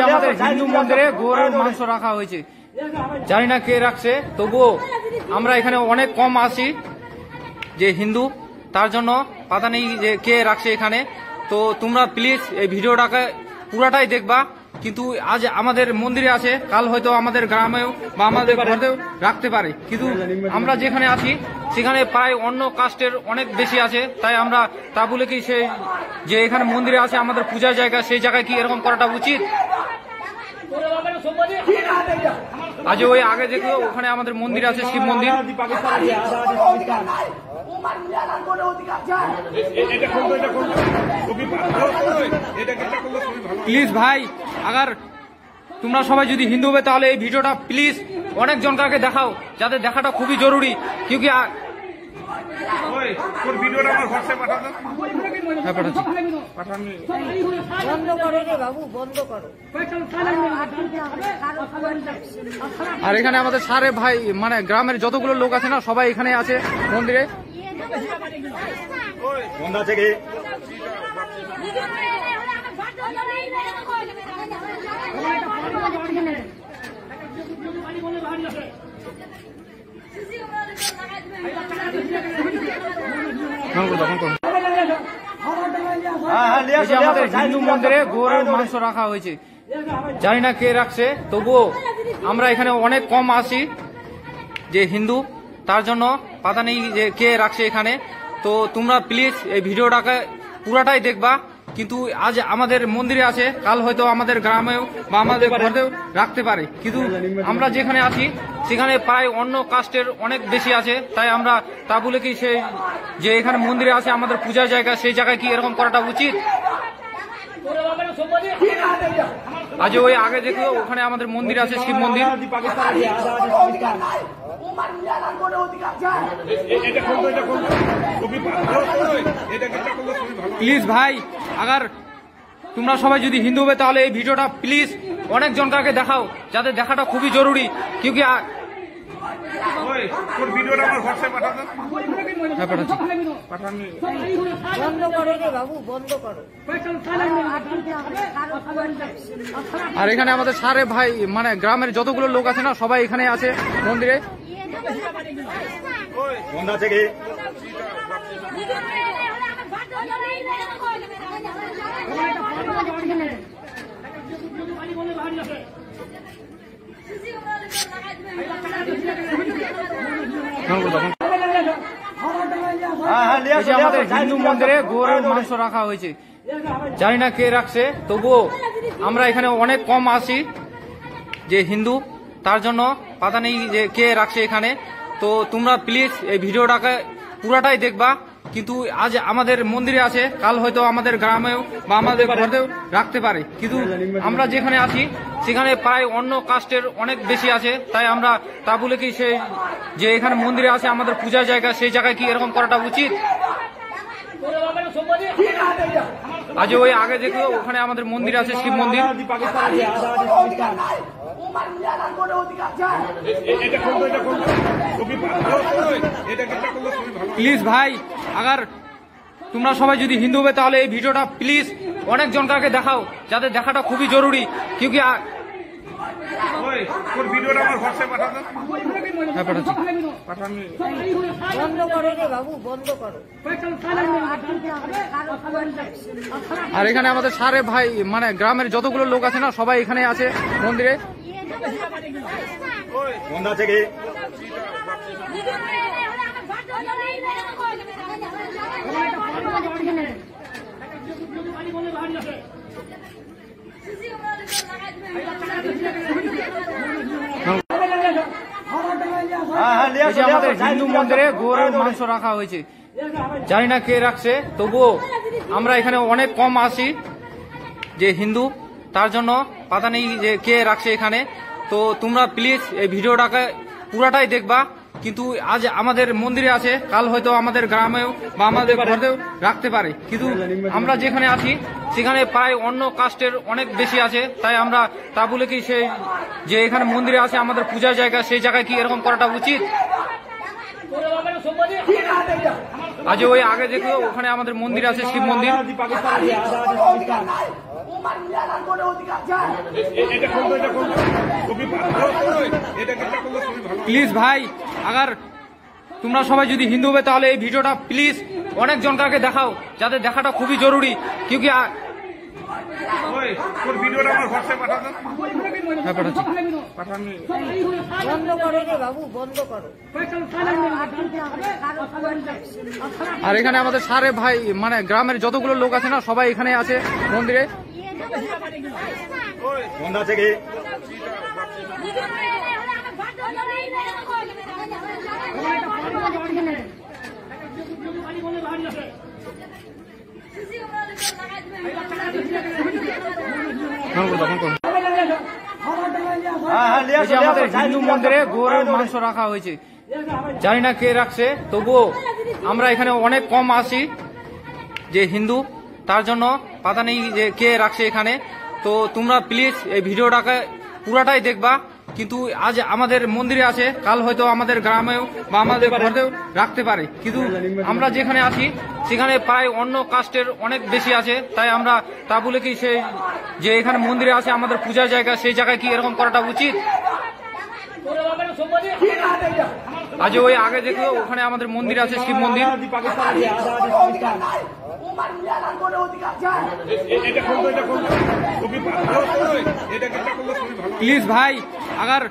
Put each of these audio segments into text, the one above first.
আমাদের হিন্দু মন্দিরে গরুর মাংস রাখা হয়েছে, জানি না কে রাখছে, তবুও আমরা এখানে অনেক কম আসি যে হিন্দু, তার জন্য পাতা নেই যে কে রাখছে এখানে। তো তোমরা প্লিজ এই ভিডিওটাকে পুরাটাই দেখবা। কিন্তু আজ আমাদের মন্দিরে আছে, কাল হয়তো আমাদের গ্রামেও বা আমাদের ঘরেও রাখতে পারে, কিন্তু আমরা যেখানে আছি সেখানে প্রায় অন্য কাস্টের অনেক বেশি আছে। তাই আমরা তা বলে কি সে যে এখানে মন্দিরে আছে আমাদের পূজার জায়গা, সেই জায়গায় কি এরকম করাটা উচিত? আজ ওই আগে দেখো ওখানে আমাদের মন্দির আছে, শিব মন্দির। প্লিজ ভাই, আগার তোমরা সবাই যদি হিন্দু হবে তাহলে এই ভিডিওটা প্লিজ অনেক জনকে দেখাও, যাদের দেখাটা খুবই জরুরি। কিউকি আর এখানে আমাদের সারে ভাই মানে গ্রামের যতগুলো লোক আছে না সবাই এখানে আছে মন্দিরে। আমাদের হিন্দু মন্দিরে গরুর মাংস রাখা হয়েছে, জানি না কে রাখছে, তবুও আমরা এখানে অনেক কম আসি যে হিন্দু, তার জন্য পাতা নেই যে কে রাখছে এখানে। তো তোমরা প্লিজ এই ভিডিওটাকে পুরাটাই দেখবা। কিন্তু আজ আমাদের মন্দিরে আছে, কাল হয়তো আমাদের গ্রামেও বা আমাদের ঘরেও রাখতে পারে, কিন্তু আমরা যেখানে আছি সেখানে প্রায় অন্য কাস্টের অনেক বেশি আছে। তাই আমরা তা বলে কি সে যে এখানে মন্দিরে আছে আমাদের পূজার জায়গা, সেই জায়গায় কি এরকম করাটা উচিত? আজ ওই আগে দেখো ওখানে আমাদের মন্দির আছে, শিব মন্দির। প্লিজ ভাই, আগার তোমরা সবাই যদি হিন্দু হবে তাহলে এই ভিডিওটা প্লিজ অনেক জনকে দেখাও, যাদের দেখাটা খুবই জরুরি। কিউকি আর এখানে আমাদের সারে ভাই মানে গ্রামের যতগুলো লোক আছে না সবাই এখানে আছে মন্দিরে। আমাদের হিন্দু মন্দিরে গরুর মাংস রাখা হয়েছে, জানি না কে রাখছে, তবুও আমরা এখানে অনেক কম আসি যে হিন্দু, তার জন্য পাতা নেই যে কে রাখছে এখানে। তো তোমরা প্লিজ এই ভিডিওটাকে পুরাটাই দেখবা। কিন্তু আজ আমাদের মন্দিরে আছে, কাল হয়তো আমাদের গ্রামেও বা আমাদের ঘরেও রাখতে পারে, কিন্তু আমরা যেখানে আছি সেখানে প্রায় অন্য কাস্টের অনেক বেশি আছে। তাই আমরা তা বলে কি সে যে এখানে মন্দিরে আছে আমাদের পূজার জায়গা, সেই জায়গায় কি এরকম করাটা উচিত? আজ ওই আগে দেখো ওখানে আমাদের মন্দির আছে, শিব মন্দির। প্লিজ ভাই, আগার তোমরা সবাই যদি হিন্দু হবে তাহলে এই ভিডিওটা প্লিজ অনেক জনকে দেখাও, যাদের দেখাটা খুবই জরুরি। কিউকি আর এখানে আমাদের সারে ভাই মানে গ্রামের যতগুলো লোক আছে না সবাই এখানে আছে মন্দিরে। আমাদের হিন্দু মন্দিরে গরুর মাংস রাখা হয়েছে, জানি না কে রাখছে, তবুও আমরা এখানে অনেক কম আসি যে হিন্দু, তার জন্য পাতা নেই যে কে রাখছে এখানে। তো তোমরা প্লিজ এই ভিডিওটাকে পুরাটাই দেখবা। কিন্তু আজ আমাদের মন্দিরে আছে, কাল হয়তো আমাদের গ্রামেও বা আমাদের ঘরেও রাখতে পারে, কিন্তু আমরা যেখানে আছি সেখানে প্রায় অন্য কাস্টের অনেক বেশি আছে। তাই আমরা তা বলে কি সে যে এখানে মন্দিরে আছে আমাদের পূজার জায়গা, সেই জায়গায় কি এরকম করাটা উচিত? আজ ওই আগে দেখো ওখানে আমাদের মন্দির আছে, শিব মন্দির। প্লিজ ভাই, আগার তোমরা সবাই যদি হিন্দু হবে তাহলে এই ভিডিওটা প্লিজ অনেক জনকে দেখাও, যাতে দেখাটা খুবই জরুরি। কিউকি ভিডিওটা আমার হোয়াটসঅ্যাপে পাঠাতো। হ্যাঁ, পাঠাচ্ছি। বন্ধ করো রে বাবু, বন্ধ করো। আর এখানে আমাদের সারে ভাই, মানে গ্রামের যতগুলো লোক আছে না, সবাই এখানে আছে মন্দিরে। বন্ধ আছে কি? এই যে আমাদের হিন্দু মন্দিরে গরুর মাংস রাখা হয়েছে, জানি না কে রাখছে, তবুও আমরা এখানে অনেক কম আসি যে হিন্দু, তার জন্য পাতা নেই যে কে রাখছে এখানে। তো তোমরা প্লিজ এই ভিডিওটাকে পুরাটাই দেখবা। কিন্তু আজ আমাদের মন্দিরে আছে, কাল হয়তো আমাদের গ্রামেও বা আমাদের ঘরেও রাখতে পারে। কিন্তু আমরা যেখানে আছি সেখানে প্রায় অন্য কাস্টের অনেক বেশি আছে, তাই আমরা তা বলে কি সেই যে এখানে মন্দিরে আছে আমাদের পূজার জায়গা, সেই জায়গায় কি এরকম করাটা উচিত? আজ ওই আগে দেখো ওখানে আমাদের মন্দির আছে, শিব মন্দির। প্লিজ ভাই, আগার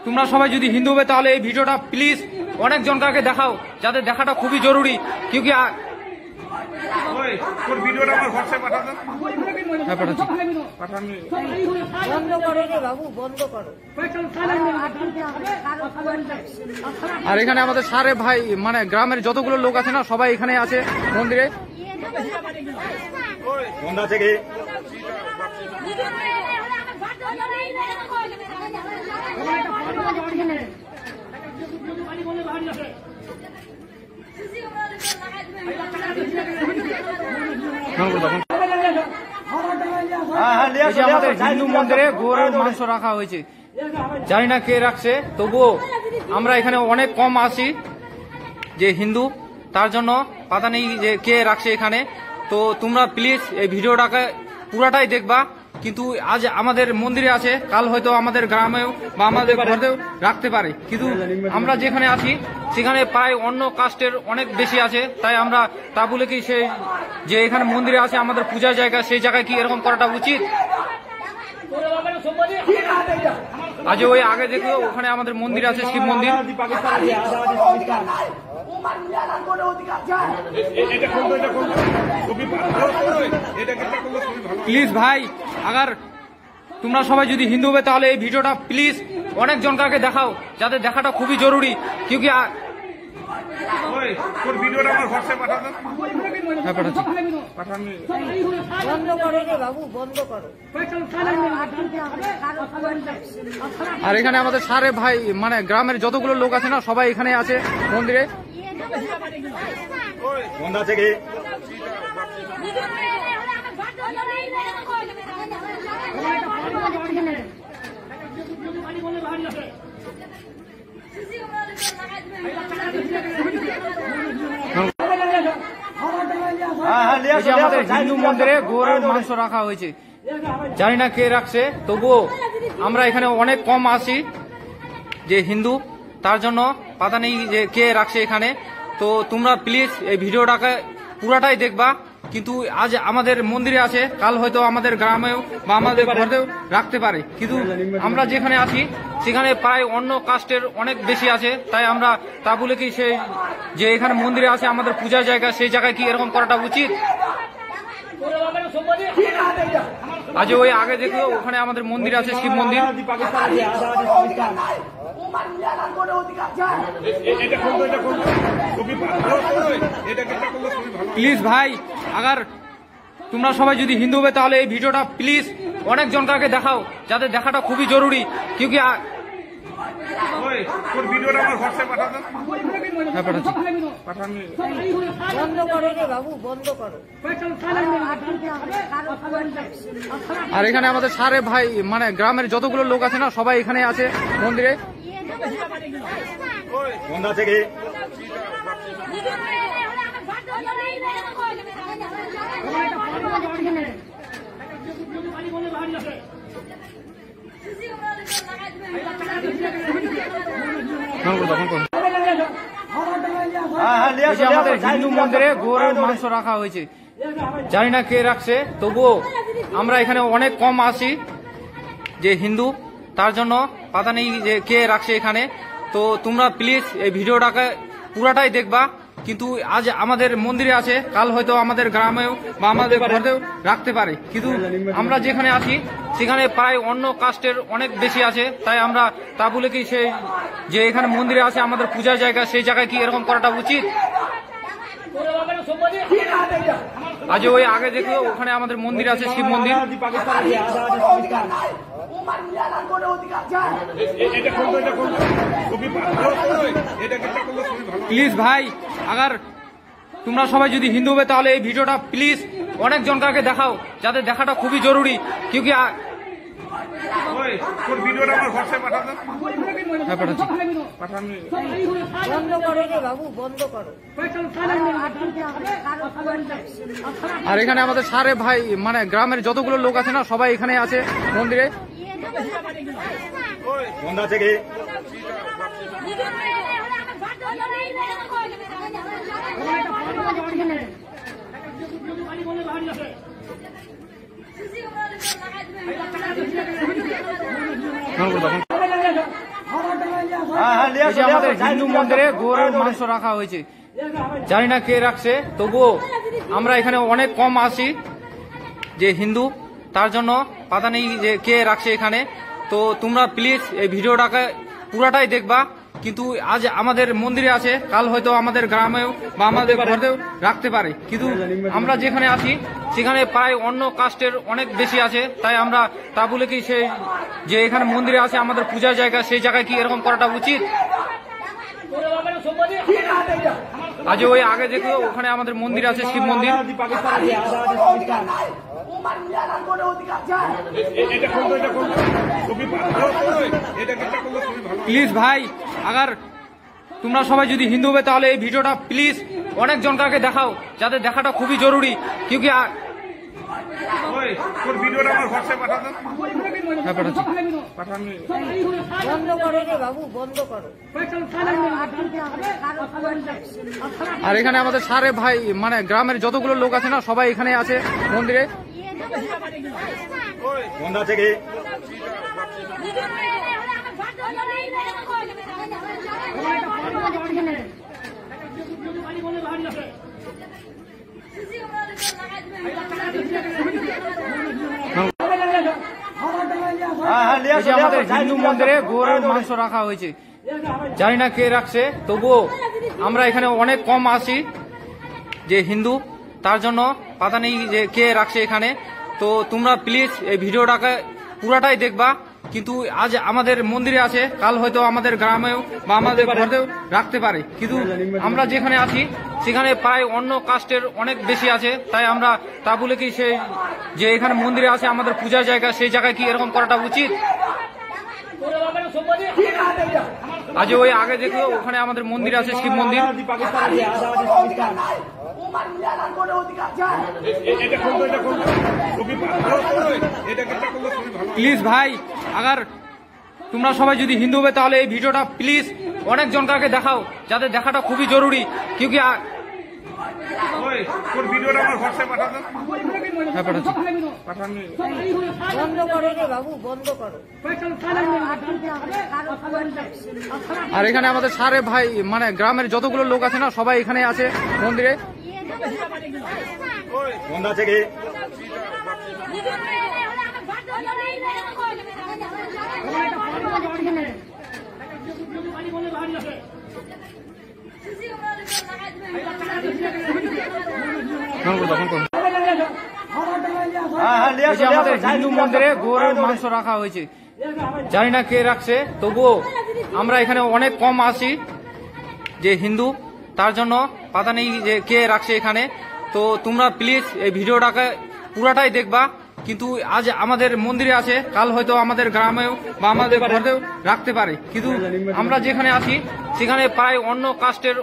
তোমরা সবাই যদি হিন্দু হবে তাহলে এই ভিডিওটা প্লিজ অনেক জনকে দেখাও, যাতে দেখাটা খুবই জরুরি। কিউকি ভিডিওটা আমার হোয়াটসঅ্যাপে পাঠাতো। হ্যাঁ, পাঠাচ্ছি। বন্ধ করো রে বাবু, বন্ধ করো। আর এখানে আমাদের সারে ভাই, মানে গ্রামের যতগুলো লোক আছে না, সবাই এখানে আছে মন্দিরে। বন্ধ আছে কি? এই যে আমাদের হিন্দু মন্দিরে গরুর মাংস রাখা হয়েছে, জানি না কে রাখছে, তবুও আমরা এখানে অনেক কম আসি যে হিন্দু, তার জন্য পাতা নেই যে কে রাখছে এখানে। তো তোমরা প্লিজ এই ভিডিওটাকে পুরাটাই দেখবা। কিন্তু আজ আমাদের মন্দিরে আছে, কাল হয়তো আমাদের গ্রামেও বা আমাদের ঘরেও রাখতে পারে। কিন্তু আমরা যেখানে আছি সেখানে প্রায় অন্য কাস্টের অনেক বেশি আছে, তাই আমরা তা বলে কি সেই যে এখানে মন্দিরে আছে আমাদের পূজার জায়গা, সেই জায়গায় কি এরকম করাটা উচিত? আজ ওই আগে দেখো ওখানে আমাদের মন্দির আছে, শিব মন্দির। প্লিজ ভাই, আগার তোমরা সবাই যদি হিন্দু হবে তাহলে এই ভিডিওটা প্লিজ অনেক জনকে দেখাও, যাতে দেখাটা খুবই জরুরি। কিউকি ভিডিওটা আমার হোয়াটসঅ্যাপে পাঠাতো। হ্যাঁ, পাঠাচ্ছি। বন্ধ করো রে বাবু, বন্ধ করো। আর এখানে আমাদের সারে ভাই, মানে গ্রামের যতগুলো লোক আছে না, সবাই এখানে আছে মন্দিরে। বন্ধ আছে কি? এই যে আমাদের হিন্দু মন্দিরে গরুর মাংস রাখা হয়েছে, জানি না কে রাখছে, তবুও আমরা এখানে অনেক কম আসি যে হিন্দু, তার জন্য পাতা নেই যে কে রাখছে এখানে। তো তোমরা প্লিজ এই ভিডিওটাকে পুরাটাই দেখবা। কিন্তু আজ আমাদের মন্দিরে আছে, কাল হয়তো আমাদের গ্রামেও বা আমাদের ঘরেও রাখতে পারে। কিন্তু আমরা যেখানে আছি সেখানে প্রায় অন্য কাস্টের অনেক বেশি আছে, তাই আমরা তা বলে কি সেই যে এখানে মন্দিরে আছে আমাদের পূজার জায়গা, সেই জায়গায় কি এরকম করাটা উচিত? আজ ওই আগে দেখো ওখানে আমাদের মন্দির আছে, শিব মন্দির। প্লিজ ভাই, আগার তোমরা সবাই যদি হিন্দু হবে তাহলে এই ভিডিওটা প্লিজ অনেক জনকে দেখাও, যাতে দেখাটা খুবই জরুরি। কিউকি ভিডিওটা আমার হোয়াটসঅ্যাপে পাঠাতো। হ্যাঁ, পাঠাচ্ছি। বন্ধ করো রে বাবু, বন্ধ করো। আর এখানে আমাদের সারে ভাই, মানে গ্রামের যতগুলো লোক আছে না, সবাই এখানে আছে মন্দিরে। বন্ধ আছে কি? দখল করুন। এই যে আমাদের হিন্দু মন্দিরে গরুর মাংস রাখা হয়েছে, জানি না কে রাখছে, তবুও আমরা এখানে অনেক কম আসি যে হিন্দু, তার জন্য পাতা নেই যে কে রাখছে এখানে। তো তোমরা প্লিজ এই ভিডিওটাকে পুরাটাই দেখবা। কিন্তু আজ আমাদের মন্দিরে আছে, কাল হয়তো আমাদের গ্রামেও বা আমাদের ঘরেও রাখতে পারে। কিন্তু আমরা যেখানে আছি সেখানে প্রায় অন্য কাস্টের অনেক বেশি আছে, তাই আমরা তা বলে কি সেই যে এখানে মন্দিরে আছে আমাদের পূজার জায়গা, সেই জায়গায় কি এরকম করাটা উচিত? আজ ওই আগে দেখো ওখানে আমাদের মন্দির আছে, শিব মন্দির। প্লিজ ভাই, আগার তোমরা সবাই যদি হিন্দু হবে তাহলে এই ভিডিওটা প্লিজ অনেক জনকাকে দেখাও, যাদের দেখাটা খুবই জরুরি। কিউকি ভিডিওটা আমার হোয়াটসঅ্যাপে পাঠাতো। হ্যাঁ, পাঠাচ্ছি। বন্ধ করো রে বাবু, বন্ধ করো। আর এখানে আমাদের সারে ভাই মানে গ্রামের যতগুলো লোক আছে না, সবাই এখানে আছে মন্দিরে। বন্ধ আছে কি? এই যে আমাদের হিন্দু মন্দিরে গরুর মাংস রাখা হয়েছে, জানি না কে রাখছে, তবুও আমরা এখানে অনেক কম আসি যে হিন্দু, তার জন্য পাতা নেই যে কে রাখছে এখানে। তো তোমরা প্লিজ এই ভিডিওটাকে পুরাটাই দেখবা। কিন্তু আজ আমাদের মন্দিরে আছে, কাল হয়তো আমাদের গ্রামেও বা আমাদের ঘরেও রাখতে পারে। কিন্তু আমরা যেখানে আছি সেখানে প্রায় অন্য কাস্টের অনেক বেশি আছে, তাই আমরা তা বলে কি সেই যে এখানে মন্দিরে আছে আমাদের পূজার জায়গা, সেই জায়গায় কি এরকম করাটা উচিত? আজ ওই আগে দেখো ওখানে আমাদের মন্দির আছে, শিব মন্দির। প্লিজ ভাই, আগার তোমরা সবাই যদি হিন্দু হবে তাহলে এই ভিডিওটা প্লিজ অনেক জনকাকে দেখাও, যাদের দেখাটা খুবই জরুরি। কিউকি ভিডিওটা আমার হোয়াটসঅ্যাপে পাঠাতো। হ্যাঁ, পাঠাচ্ছি। বন্ধ করো রে বাবু, বন্ধ করো। আর এখানে আমাদের সারে ভাই মানে গ্রামের যতগুলো লোক আছে না, সবাই এখানে আছে মন্দিরে। বন্ধ আছে কি? এই যে আমাদের হিন্দু মন্দিরে গরুর মাংস রাখা হয়েছে, জানি না কে রাখছে, তবুও আমরা এখানে অনেক কম আসি যে হিন্দু, তার জন্য পাতা নেই যে কে রাখছে এখানে। তো তোমরা প্লিজ এই ভিডিওটাকে পুরাটাই দেখবা। কিন্তু আজ আমাদের মন্দিরে আছে, কাল হয়তো আমাদের গ্রামেও বা আমাদের ঘরেও রাখতে পারে। কিন্তু আমরা যেখানে আছি সেখানে প্রায় অন্য কাস্টের অনেক বেশি আছে, তাই আমরা তা বলে কি সেই যে এখানে মন্দিরে আছে আমাদের পূজার জায়গা, সেই জায়গায় কি এরকম করাটা উচিত? আজ ওই আগে দেখো ওখানে আমাদের মন্দির আছে, শিব মন্দির। প্লিজ ভাই, আগার তোমরা সবাই যদি হিন্দু হবে তাহলে এই ভিডিওটা প্লিজ অনেক জনকাকে দেখাও, যাদের দেখাটা খুবই জরুরি। কিউকি ভিডিওটা আমার হোয়াটসঅ্যাপে পাঠাতো। হ্যাঁ, পাঠাচ্ছি। বন্ধ করো রে বাবু, বন্ধ করো। আর এখানে আমাদের সারে ভাই মানে গ্রামের যতগুলো লোক আছে না, সবাই এখানে আছে মন্দিরে। বন্ধ আছে কি? এই যে আমাদের হিন্দু মন্দিরে গরুর মাংস রাখা হয়েছে, জানি না কে রাখছে, তবুও আমরা এখানে অনেক কম আসি যে হিন্দু, তার জন্য পাতা নেই যে কে রাখছে এখানে। তো তোমরা প্লিজ এই ভিডিওটাকে পুরাটাই দেখবা। কিন্তু আজ আমাদের মন্দিরে আছে, কাল হয়তো আমাদের গ্রামেও বা আমাদের ঘরেও রাখতে পারে। কিন্তু আমরা যেখানে আছি সেখানে প্রায় অন্য কাস্টের